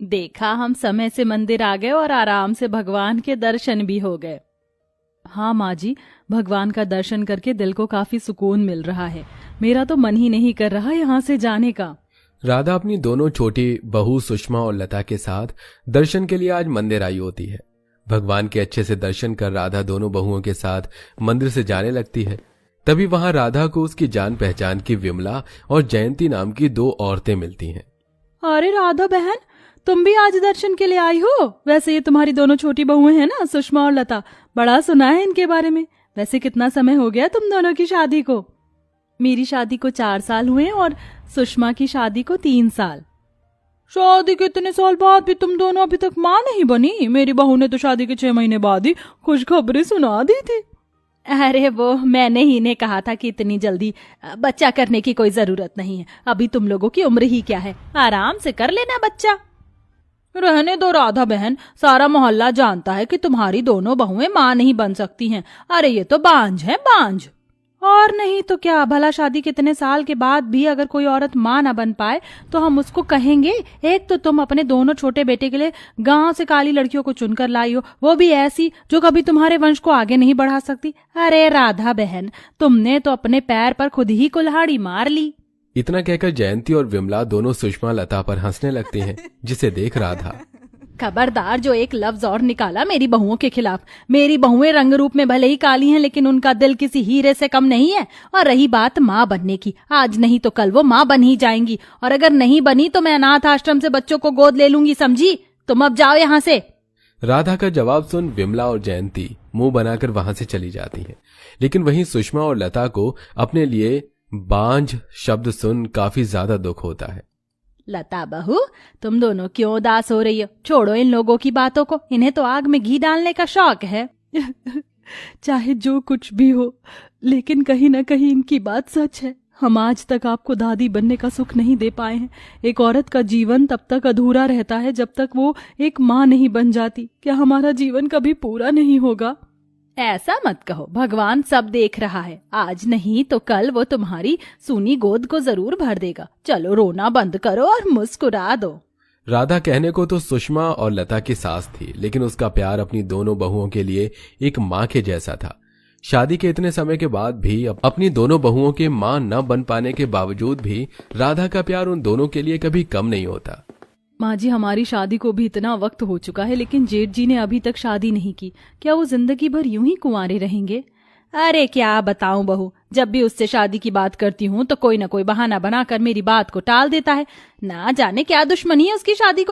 देखा, हम समय से मंदिर आ गए और आराम से भगवान के दर्शन भी हो गए। हाँ माँ जी, भगवान का दर्शन करके दिल को काफी सुकून मिल रहा है। मेरा तो मन ही नहीं कर रहा यहाँ से जाने का। राधा अपनी दोनों छोटी बहू सुषमा और लता के साथ दर्शन के लिए आज मंदिर आई होती है। भगवान के अच्छे से दर्शन कर राधा दोनों बहुओं के साथ मंदिर से जाने लगती है। तभी वहां राधा को उसकी जान पहचान की विमला और जयंती नाम की दो औरतें मिलती हैं। अरे राधा बहन, तुम भी आज दर्शन के लिए आई हो? वैसे ये तुम्हारी दोनों छोटी बहुएं हैं ना, सुषमा और लता, बड़ा सुना है इनके बारे में। वैसे कितना समय हो गया तुम दोनों की शादी को? मेरी शादी को 4 साल हुए और सुषमा की शादी को 3 साल। शादी के इतने साल बाद भी तुम दोनों अभी तक माँ नहीं बनी? मेरी बहू ने तो शादी के 6 महीने बाद ही खुशखबरी सुना दी थी। अरे वो मैंने ही ने कहा था कि इतनी जल्दी बच्चा करने की कोई जरूरत नहीं है। अभी तुम लोगों की उम्र ही क्या है, आराम से कर लेना बच्चा। रहने दो राधा बहन, सारा मोहल्ला जानता है कि तुम्हारी दोनों बहुएं माँ नहीं बन सकती हैं। अरे ये तो बांझ है, बांझ। और नहीं तो क्या, भला शादी कितने साल के बाद भी अगर कोई औरत माँ ना बन पाए तो हम उसको कहेंगे? एक तो तुम अपने दोनों छोटे बेटे के लिए गांव से काली लड़कियों को चुनकर लाई हो, वो भी ऐसी जो कभी तुम्हारे वंश को आगे नहीं बढ़ा सकती। अरे राधा बहन, तुमने तो अपने पैर पर खुद ही कुल्हाड़ी मार ली। इतना कहकर जयंती और विमला दोनों सुषमा लता पर हंसने लगती हैं, जिसे देख राधा। खबरदार जो एक लफ्ज और निकाला मेरी बहुओं के खिलाफ। मेरी बहुएं रंग रूप में भले ही काली हैं, लेकिन उनका दिल किसी हीरे से कम नहीं है। और रही बात माँ बनने की, आज नहीं तो कल वो माँ बन ही जाएंगी। और अगर नहीं बनी तो मैं अनाथ आश्रम से बच्चों को गोद ले लूंगी, समझी? तुम अब जाओ यहाँ से। राधा का जवाब सुन विमला और जयंती मुंह बनाकर वहां से चली जाती हैं। लेकिन वहीं सुषमा और लता को अपने लिए बांझ शब्द सुन काफी ज्यादा दुख होता है। लता बहू, तुम दोनों क्यों उदास हो रही हो? छोड़ो इन लोगों की बातों को, इन्हें तो आग में घी डालने का शौक है। चाहे जो कुछ भी हो, लेकिन कहीं ना कहीं इनकी बात सच है। हम आज तक आपको दादी बनने का सुख नहीं दे पाए हैं। एक औरत का जीवन तब तक अधूरा रहता है जब तक वो एक माँ नहीं बन जाती। क्या हमारा जीवन कभी पूरा नहीं होगा? ऐसा मत कहो, भगवान सब देख रहा है। आज नहीं तो कल वो तुम्हारी सूनी गोद को जरूर भर देगा। चलो रोना बंद करो और मुस्कुरा दो। राधा कहने को तो सुषमा और लता की सास थी, लेकिन उसका प्यार अपनी दोनों बहुओं के लिए एक माँ के जैसा था। शादी के इतने समय के बाद भी अपनी दोनों बहुओं के माँ न बन पाने के बावजूद भी राधा का प्यार उन दोनों के लिए कभी कम नहीं होता। माँ जी, हमारी शादी को भी इतना वक्त हो चुका है, लेकिन जेठ जी ने अभी तक शादी नहीं की। क्या वो जिंदगी भर यूं ही कुंवारे रहेंगे? अरे क्या बताऊं बहू, जब भी उससे शादी की बात करती हूँ तो कोई ना कोई बहाना बनाकर मेरी बात को टाल देता है। ना जाने क्या दुश्मनी है उसकी शादी को